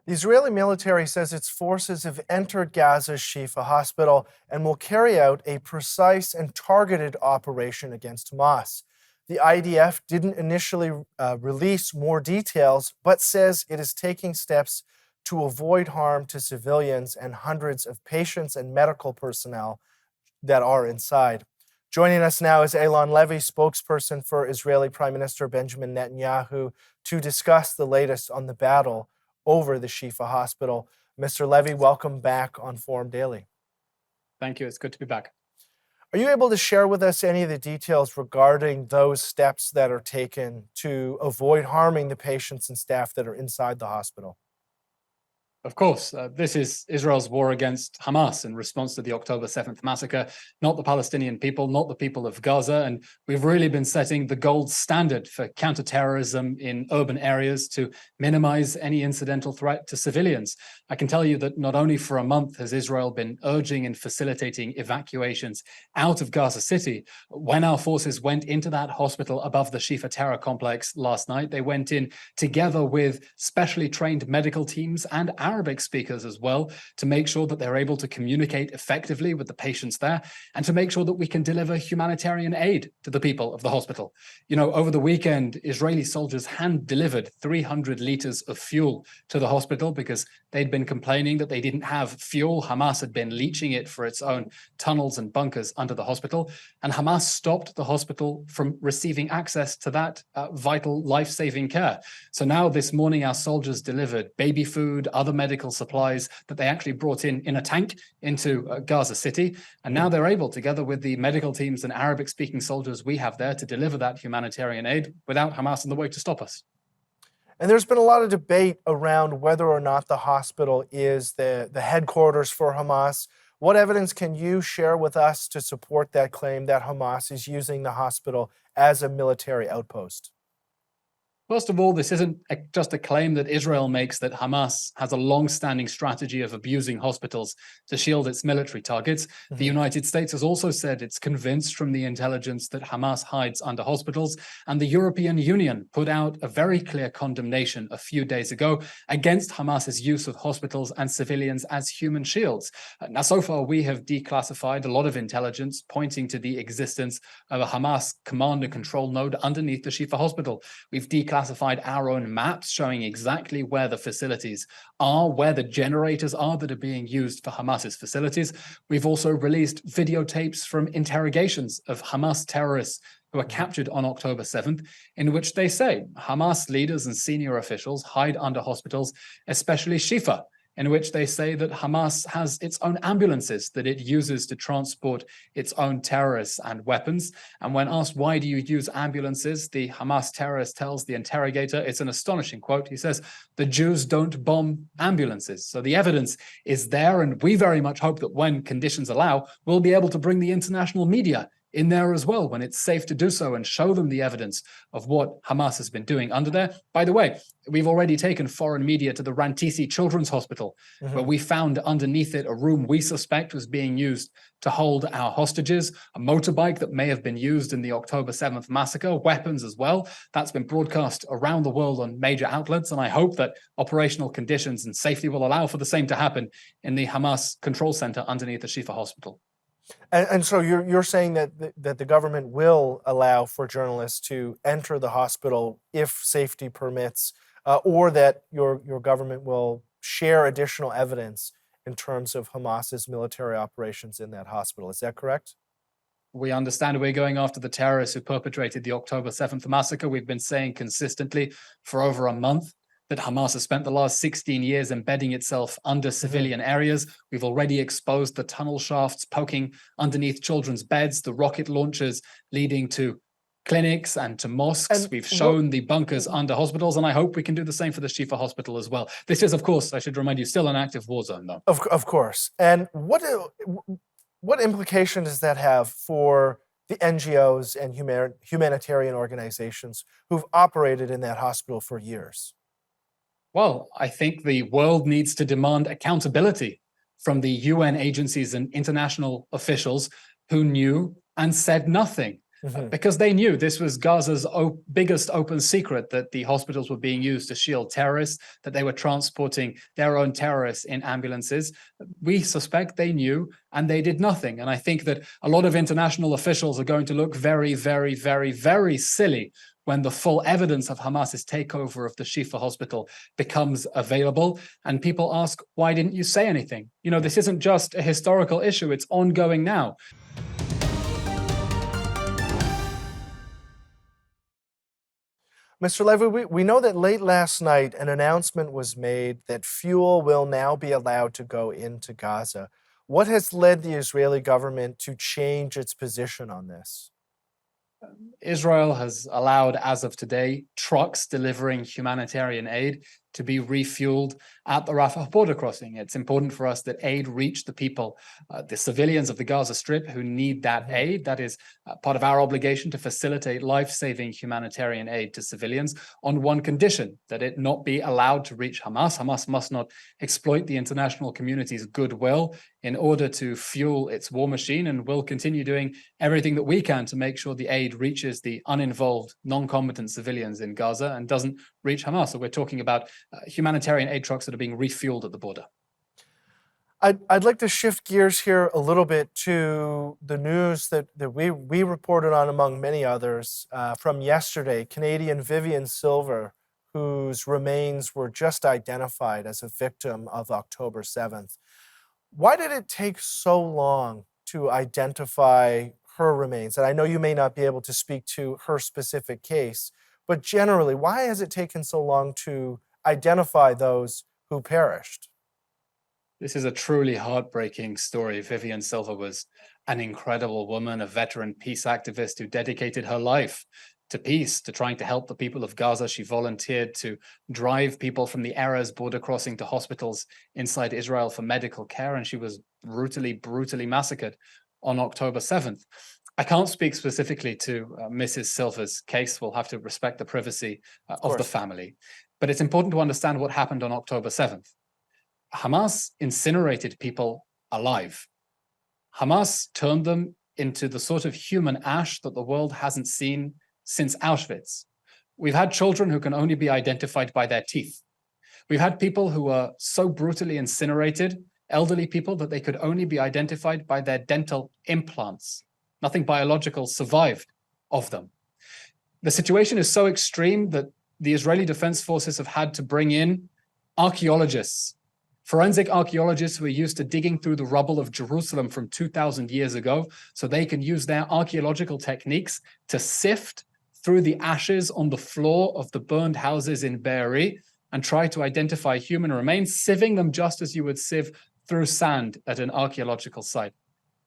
The Israeli military says its forces have entered Gaza's Shifa hospital and will carry out a precise and targeted operation against Hamas. The IDF didn't initially release more details, but says it is taking steps to avoid harm to civilians and hundreds of patients and medical personnel that are inside. Joining us now is Eylon Levy, spokesperson for Israeli Prime Minister Benjamin Netanyahu, to discuss the latest on the battle over the Shifa hospital. Mr. Levy, welcome back on Forum Daily. Thank you. It's good to be back. Are you able to share with us any of the details regarding those steps that are taken to avoid harming the patients and staff that are inside the hospital? Of course, this is Israel's war against Hamas in response to the October 7th massacre, not the Palestinian people, not the people of Gaza. And we've really been setting the gold standard for counterterrorism in urban areas to minimize any incidental threat to civilians. I can tell you that not only for a month has Israel been urging and facilitating evacuations out of Gaza City. When our forces went into that hospital above the Shifa terror complex last night, they went in together with specially trained medical teams and Arabic speakers as well, to make sure that they're able to communicate effectively with the patients there and to make sure that we can deliver humanitarian aid to the people of the hospital. You know, over the weekend, Israeli soldiers hand-delivered 300 liters of fuel to the hospital because they'd been complaining that they didn't have fuel. Hamas had been leaching it for its own tunnels and bunkers under the hospital, and Hamas stopped the hospital from receiving access to that vital life-saving care. So now this morning, our soldiers delivered baby food, other medical supplies that they actually brought in a tank into Gaza City. And now they're able, together with the medical teams and Arabic-speaking soldiers we have there, to deliver that humanitarian aid without Hamas in the way to stop us. And there's been a lot of debate around whether or not the hospital is the headquarters for Hamas. What evidence can you share with us to support that claim that Hamas is using the hospital as a military outpost? First of all, this isn't just a claim that Israel makes that Hamas has a long-standing strategy of abusing hospitals to shield its military targets. The United States has also said it's convinced from the intelligence that Hamas hides under hospitals, and the European Union put out a very clear condemnation a few days ago against Hamas's use of hospitals and civilians as human shields. Now, so far, we have declassified a lot of intelligence pointing to the existence of a Hamas command and control node underneath the Shifa hospital. We've declassified our own maps showing exactly where the facilities are, where the generators are that are being used for Hamas's facilities. We've also released videotapes from interrogations of Hamas terrorists who were captured on October 7th, in which they say Hamas leaders and senior officials hide under hospitals, especially Shifa, in which they say that Hamas has its own ambulances that it uses to transport its own terrorists and weapons. And when asked, why do you use ambulances, the Hamas terrorist tells the interrogator, it's an astonishing quote, he says, the Jews don't bomb ambulances. So the evidence is there, and we very much hope that when conditions allow, we'll be able to bring the international media in there as well when it's safe to do so and show them the evidence of what Hamas has been doing under there. By the way, we've already taken foreign media to the Rantisi Children's Hospital, where we found underneath it a room we suspect was being used to hold our hostages, a motorbike that may have been used in the October 7th massacre, weapons as well. That's been broadcast around the world on major outlets, and I hope that operational conditions and safety will allow for the same to happen in the Hamas control center underneath the Shifa hospital. And so you're saying that the government will allow for journalists to enter the hospital if safety permits, or that your government will share additional evidence in terms of Hamas's military operations in that hospital. Is that correct? We understand we're going after the terrorists who perpetrated the October 7th massacre. We've been saying consistently for over a month that Hamas has spent the last 16 years embedding itself under civilian areas. We've already exposed the tunnel shafts poking underneath children's beds, the rocket launchers leading to clinics and to mosques. And we've shown the bunkers under hospitals, and I hope we can do the same for the Shifa hospital as well. This is, of course, I should remind you, still an active war zone, though. Of course. And what implication does that have for the NGOs and humanitarian organizations who've operated in that hospital for years? Well, I think the world needs to demand accountability from the UN agencies and international officials who knew and said nothing. because they knew this was Gaza's biggest open secret, that the hospitals were being used to shield terrorists, that they were transporting their own terrorists in ambulances. We suspect they knew and they did nothing. And I think that a lot of international officials are going to look very, very, very, very silly when the full evidence of Hamas's takeover of the Shifa hospital becomes available. And people ask, why didn't you say anything? You know, this isn't just a historical issue, it's ongoing now. Mr. Levy, we know that late last night an announcement was made that fuel will now be allowed to go into Gaza. What has led the Israeli government to change its position on this? Israel has allowed, as of today, trucks delivering humanitarian aid to be refueled at the Rafah border crossing. It's important for us that aid reach the people, the civilians of the Gaza Strip who need that aid. That is part of our obligation to facilitate life-saving humanitarian aid to civilians on one condition, that it not be allowed to reach Hamas. Hamas must not exploit the international community's goodwill in order to fuel its war machine, and we'll continue doing everything that we can to make sure the aid reaches the uninvolved, non-combatant civilians in Gaza and doesn't reach Hamas. So we're talking about humanitarian aid trucks that are being refueled at the border. I'd like to shift gears here a little bit to the news that we reported on, among many others, from yesterday. Canadian Vivian Silver, whose remains were just identified as a victim of October 7th. Why did it take so long to identify her remains? And I know you may not be able to speak to her specific case, but generally, why has it taken so long to identify those who perished? This is a truly heartbreaking story. Vivian Silver was an incredible woman, a veteran peace activist who dedicated her life to peace, to trying to help the people of Gaza. She volunteered to drive people from the Erez border crossing to hospitals inside Israel for medical care, and she was brutally massacred on October 7th. I can't speak specifically to Mrs. Silver's case. We'll have to respect the privacy of the family. But it's important to understand what happened on October 7th. Hamas incinerated people alive. Hamas turned them into the sort of human ash that the world hasn't seen since Auschwitz. We've had children who can only be identified by their teeth. We've had people who were so brutally incinerated, elderly people, that they could only be identified by their dental implants. Nothing biological survived of them. The situation is so extreme that the Israeli Defense Forces have had to bring in archaeologists, forensic archaeologists who are used to digging through the rubble of Jerusalem from 2,000 years ago, so they can use their archaeological techniques to sift through the ashes on the floor of the burned houses in Be'eri and try to identify human remains, sieving them just as you would sieve through sand at an archaeological site.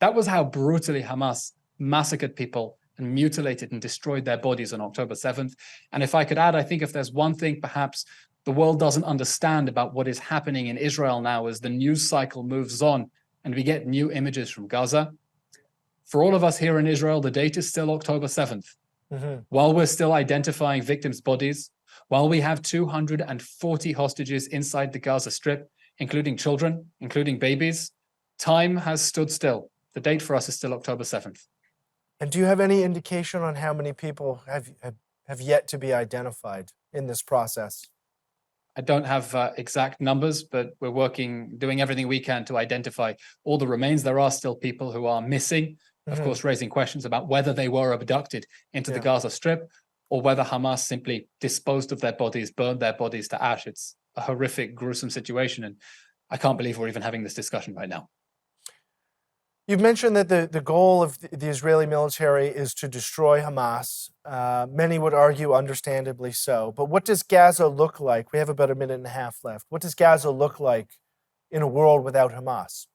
That was how brutally Hamas massacred people and mutilated and destroyed their bodies on October 7th. And if I could add, I think if there's one thing perhaps the world doesn't understand about what is happening in Israel now as the news cycle moves on and we get new images from Gaza, for all of us here in Israel, the date is still October 7th. While we're still identifying victims' bodies, while we have 240 hostages inside the Gaza Strip, including children, including babies, time has stood still. The date for us is still October 7th. And do you have any indication on how many people have yet to be identified in this process? I don't have exact numbers, but we're doing everything we can to identify all the remains. There are still people who are missing, of course, raising questions about whether they were abducted into the Gaza Strip or whether Hamas simply disposed of their bodies, burned their bodies to ash. It's a horrific, gruesome situation, and I can't believe we're even having this discussion right now. You've mentioned that the goal of the Israeli military is to destroy Hamas. Many would argue, understandably so. But what does Gaza look like? We have about a minute and a half left. What does Gaza look like in a world without Hamas?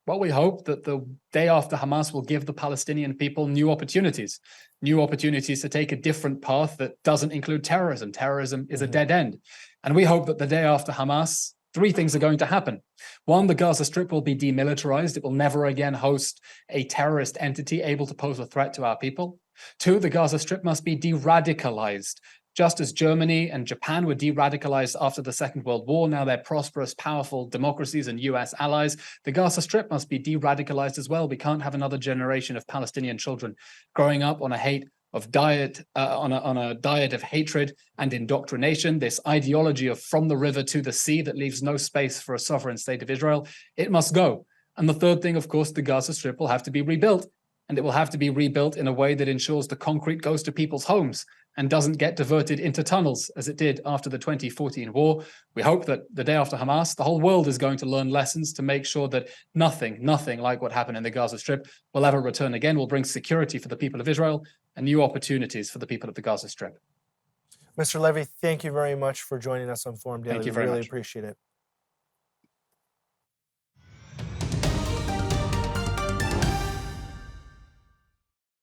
Well, we hope that the day after Hamas will give the Palestinian people new opportunities to take a different path that doesn't include terrorism. Terrorism is a dead end. And we hope that the day after Hamas, three things are going to happen. One, the Gaza Strip will be demilitarized. It will never again host a terrorist entity able to pose a threat to our people. Two, the Gaza Strip must be de-radicalized. Just as Germany and Japan were de-radicalized after the Second World War, now they're prosperous, powerful democracies and US allies, the Gaza Strip must be de-radicalized as well. We can't have another generation of Palestinian children growing up on a diet of hatred and indoctrination, this ideology of from the river to the sea that leaves no space for a sovereign state of Israel. It must go. And the third thing, of course, the Gaza Strip will have to be rebuilt. And it will have to be rebuilt in a way that ensures the concrete goes to people's homes and doesn't get diverted into tunnels as it did after the 2014 war. We hope that the day after Hamas, the whole world is going to learn lessons to make sure that nothing like what happened in the Gaza Strip will ever return again. Will bring security for the people of Israel and new opportunities for the people of the Gaza Strip. Mr. Levy, thank you very much for joining us on Forum Daily. Thank you We very really much. appreciate it.